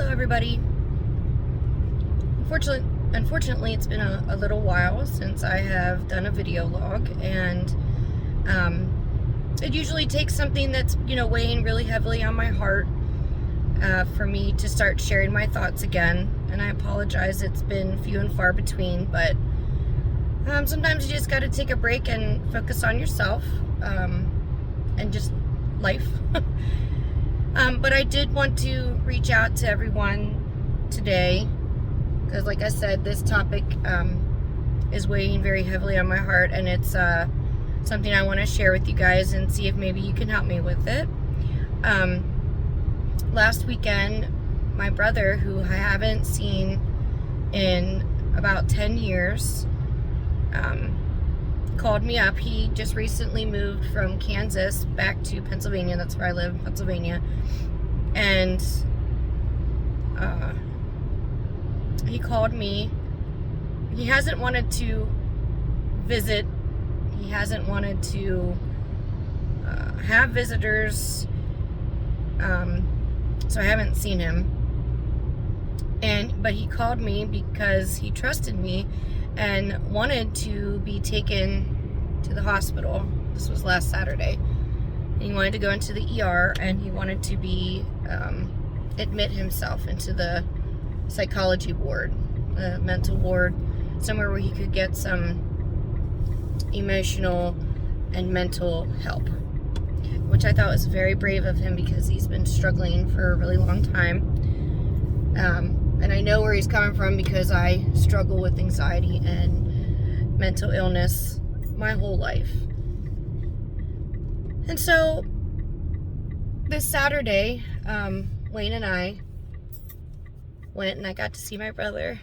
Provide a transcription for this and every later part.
Hello everybody. Unfortunately it's been a little while since I have done a video log, and it usually takes something that's weighing really heavily on my heart for me to start sharing my thoughts again, and I apologize, it's been few and far between, but sometimes you just got to take a break and focus on yourself and just life. But I did want to reach out to everyone today because, like I said, this topic is weighing very heavily on my heart, and it's something I want to share with you guys and see if maybe you can help me with it. Last weekend, my brother, who I haven't seen in about 10 years, called me up. He just recently moved from Kansas back to Pennsylvania. That's where I live, Pennsylvania. And he called me. He hasn't wanted to visit. He hasn't wanted to have visitors. So I haven't seen him. But he called me because he trusted me and wanted to be taken to the hospital. This was last Saturday. And he wanted to go into the ER, and he wanted to be admit himself into the psychology ward, mental ward, somewhere where he could get some emotional and mental help, which I thought was very brave of him because he's been struggling for a really long time. And I know where he's coming from because I struggle with anxiety and mental illness my whole life. And so this Saturday, Wayne and I went, and I got to see my brother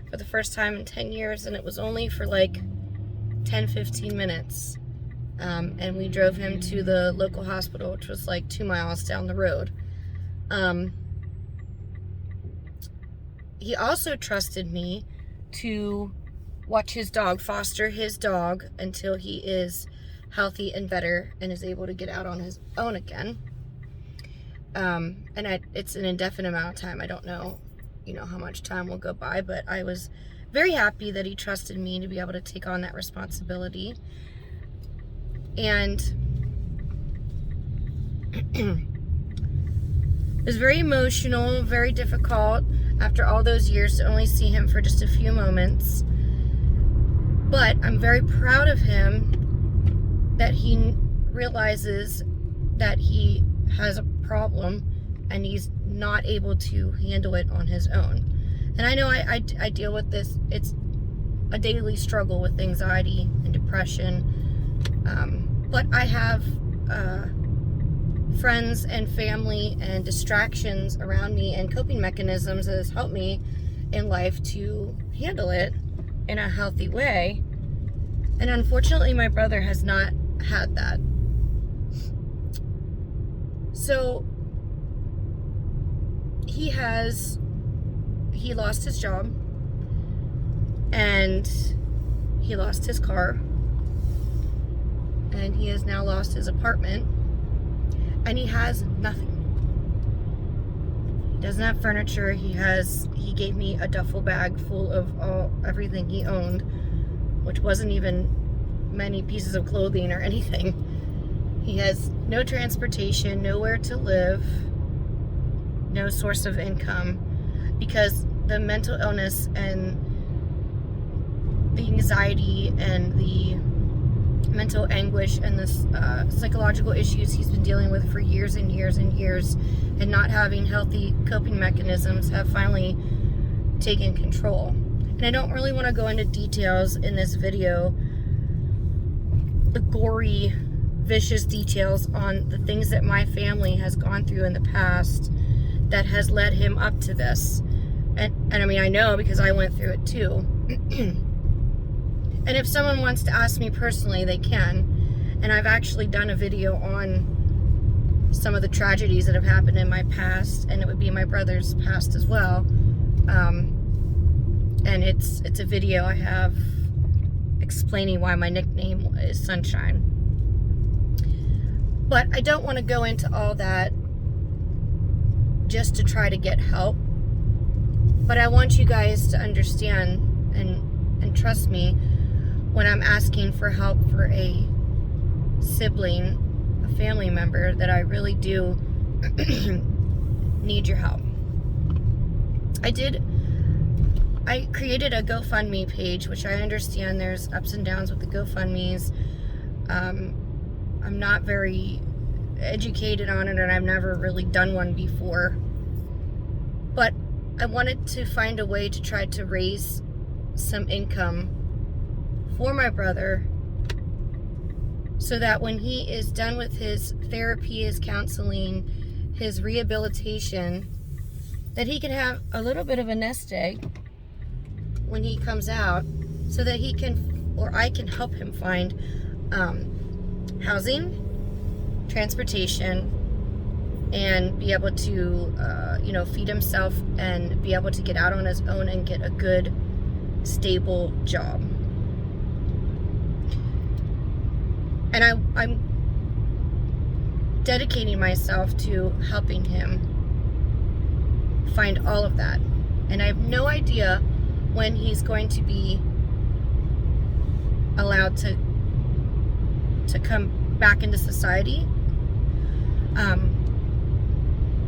for the first time in 10 years, and it was only for like 10-15 minutes. And we drove him to the local hospital, which was like 2 miles down the road. He also trusted me to watch his dog, foster his dog until he is healthy and better and is able to get out on his own again. It's an indefinite amount of time. I don't know, how much time will go by, but I was very happy that he trusted me to be able to take on that responsibility. And it was very emotional, very difficult after all those years to only see him for just a few moments. But I'm very proud of him that he realizes that he has a problem and he's not able to handle it on his own. And I know I deal with this. It's a daily struggle with anxiety and depression. But I have friends and family and distractions around me and coping mechanisms that has helped me in life to handle it in a healthy way. And unfortunately, my brother has not had that. So he lost his job, and he lost his car, and he has now lost his apartment, and he has nothing. He doesn't have furniture. He gave me a duffel bag full of everything he owned, which wasn't even many pieces of clothing or anything. He has no transportation, nowhere to live, no source of income, because the mental illness and the anxiety and the mental anguish and the psychological issues he's been dealing with for years and years and years, and not having healthy coping mechanisms, have finally taken control. And I don't really want to go into details in this video, the gory, vicious details on the things that my family has gone through in the past that has led him up to this. And I mean, I know because I went through it too. And if someone wants to ask me personally, they can. And I've actually done a video on some of the tragedies that have happened in my past, and it would be my brother's past as well. And it's a video I have explaining why my nickname is Sunshine. But I don't want to go into all that just to try to get help. But I want you guys to understand and trust me when I'm asking for help for a sibling, a family member, that I really do need your help. I created a GoFundMe page, which I understand there's ups and downs with the GoFundMes. I'm not very educated on it, and I've never really done one before. But I wanted to find a way to try to raise some income for my brother so that when he is done with his therapy, his counseling, his rehabilitation, that he can have a little bit of a nest egg when he comes out, so that he can, or I can help him find housing, transportation, and be able to feed himself and be able to get out on his own and get a good, stable job. And I'm dedicating myself to helping him find all of that. And I have no idea when he's going to be allowed to come back into society.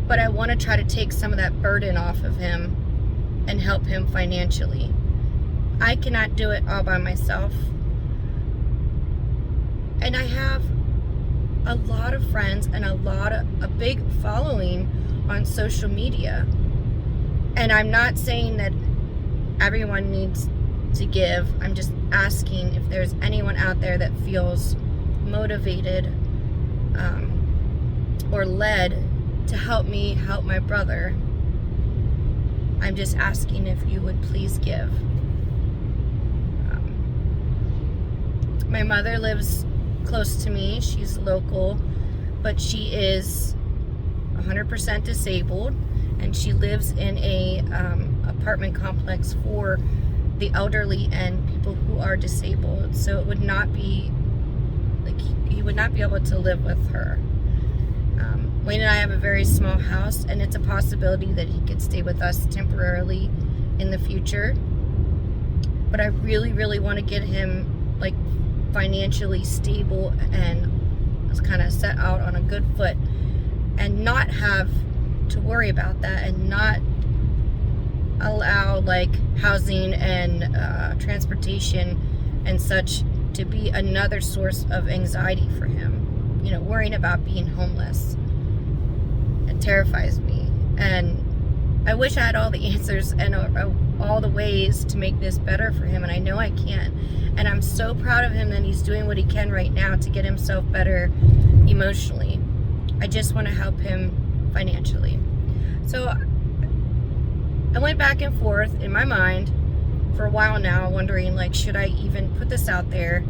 But I want to try to take some of that burden off of him and help him financially. I cannot do it all by myself. And I have a lot of friends and a big following on social media. And I'm not saying that everyone needs to give. I'm just asking if there's anyone out there that feels motivated or led to help me help my brother. I'm just asking if you would please give. My mother lives close to me. She's local, but she is 100% disabled, and she lives in a apartment complex for the elderly and people who are disabled. So it would not be like he would not be able to live with her. Wayne and I have a very small house, and it's a possibility that he could stay with us temporarily in the future. But I really, really want to get him like financially stable and kind of set out on a good foot, and not have to worry about that, and not allow like housing and transportation and such to be another source of anxiety for him. Worrying about being homeless. It terrifies me, and I wish I had all the answers and all the ways to make this better for him, and I know I can. And I'm so proud of him that he's doing what he can right now to get himself better emotionally. I just want to help him financially. So I went back and forth in my mind for a while now, wondering like, should I even put this out there?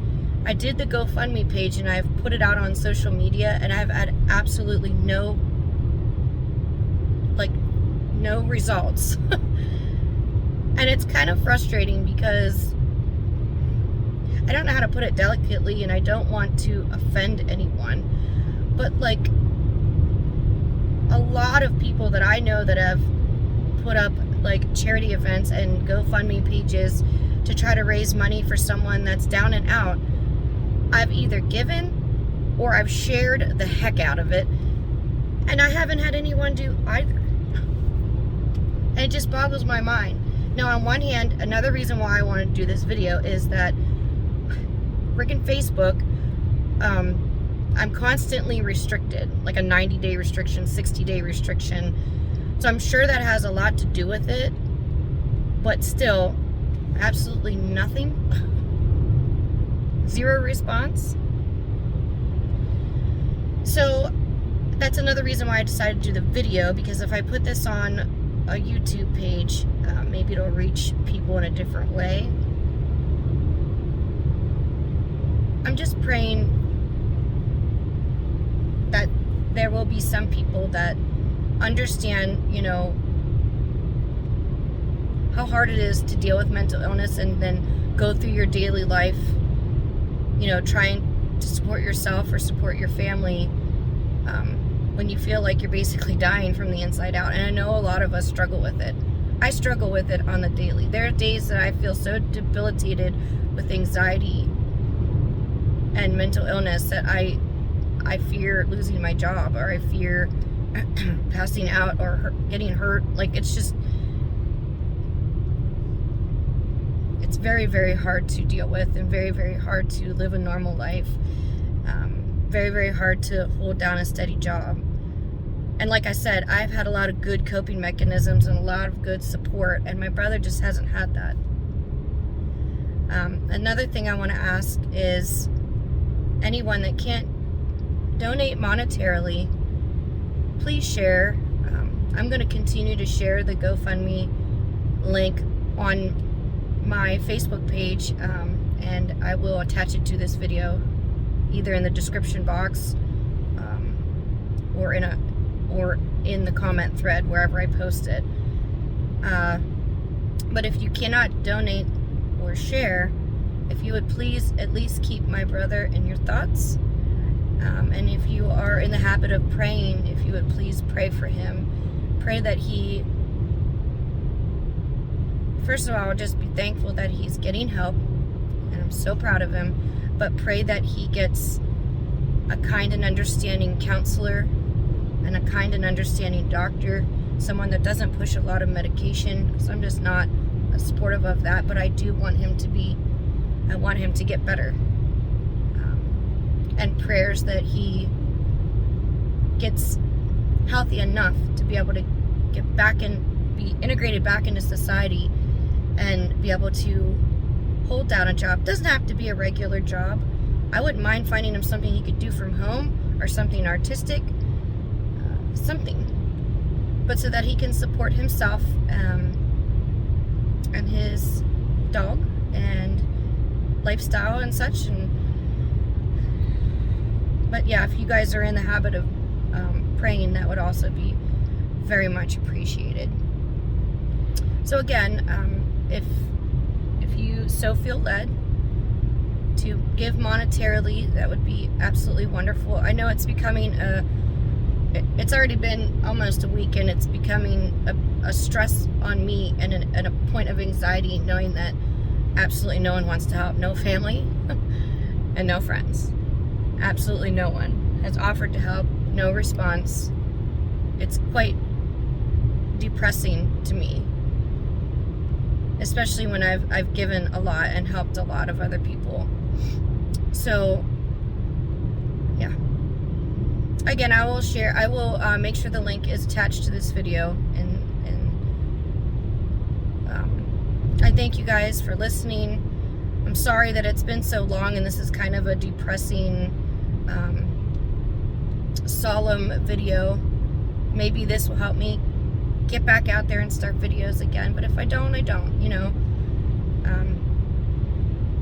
I did the GoFundMe page, and I've put it out on social media, and I've had absolutely no results. And it's kind of frustrating because I don't know how to put it delicately, and I don't want to offend anyone, but like a lot of people that I know that have put up like charity events and GoFundMe pages to try to raise money for someone that's down and out, I've either given or I've shared the heck out of it, and I haven't had anyone do either. And it just boggles my mind. Now, on one hand, another reason why I want to do this video is that freaking Facebook, I'm constantly restricted, like a 90-day restriction, 60-day restriction. So I'm sure that has a lot to do with it, but still, absolutely nothing. Zero response. So that's another reason why I decided to do the video, because if I put this on a YouTube page, maybe it'll reach people in a different way. I'm just praying that there will be some people that understand, how hard it is to deal with mental illness and then go through your daily life, trying to support yourself or support your family, when you feel like you're basically dying from the inside out. And I know a lot of us struggle with it. I struggle with it on the daily. There are days that I feel so debilitated with anxiety and mental illness that I fear losing my job, or I fear passing out or getting hurt. Like, it's just, it's very, very hard to deal with, and very, very hard to live a normal life. Very, very hard to hold down a steady job. And like I said, I've had a lot of good coping mechanisms and a lot of good support, and my brother just hasn't had that. Another thing I want to ask is, anyone that can't donate monetarily, please share. I'm going to continue to share the GoFundMe link on my Facebook page, and I will attach it to this video, either in the description box or in the comment thread, wherever I post it. But if you cannot donate or share, if you would please at least keep my brother in your thoughts. And if you are in the habit of praying, if you would please pray for him. Pray that he, first of all, just be thankful that he's getting help, and I'm so proud of him. But pray that he gets a kind and understanding counselor and a kind and understanding doctor, someone that doesn't push a lot of medication, because I'm just not supportive of that. But I do want him to get better. And prayers that he gets healthy enough to be able to get back and be integrated back into society and be able to hold down a job. Doesn't have to be a regular job. I wouldn't mind finding him something he could do from home, or something artistic, something. But so that he can support himself and his dog and lifestyle and such. But yeah, if you guys are in the habit of praying, that would also be very much appreciated. So again, if you so feel led to give monetarily, that would be absolutely wonderful. I know it's becoming it's already been almost a week, and it's becoming a stress on me, and a point of anxiety, knowing that absolutely no one wants to help. No family and no friends. Absolutely no one has offered to help. No response. It's quite depressing to me, especially when I've given a lot and helped a lot of other people. So yeah, again, I will make sure the link is attached to this video, and I thank you guys for listening. I'm sorry that it's been so long, and this is kind of a depressing, solemn video. Maybe this will help me get back out there and start videos again, but if I don't, I don't, you know.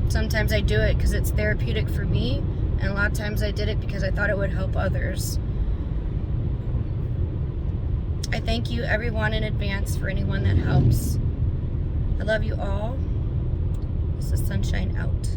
Sometimes I do it because it's therapeutic for me, and a lot of times I did it because I thought it would help others. I thank you, everyone, in advance for anyone that helps. I love you all. This is Sunshine out.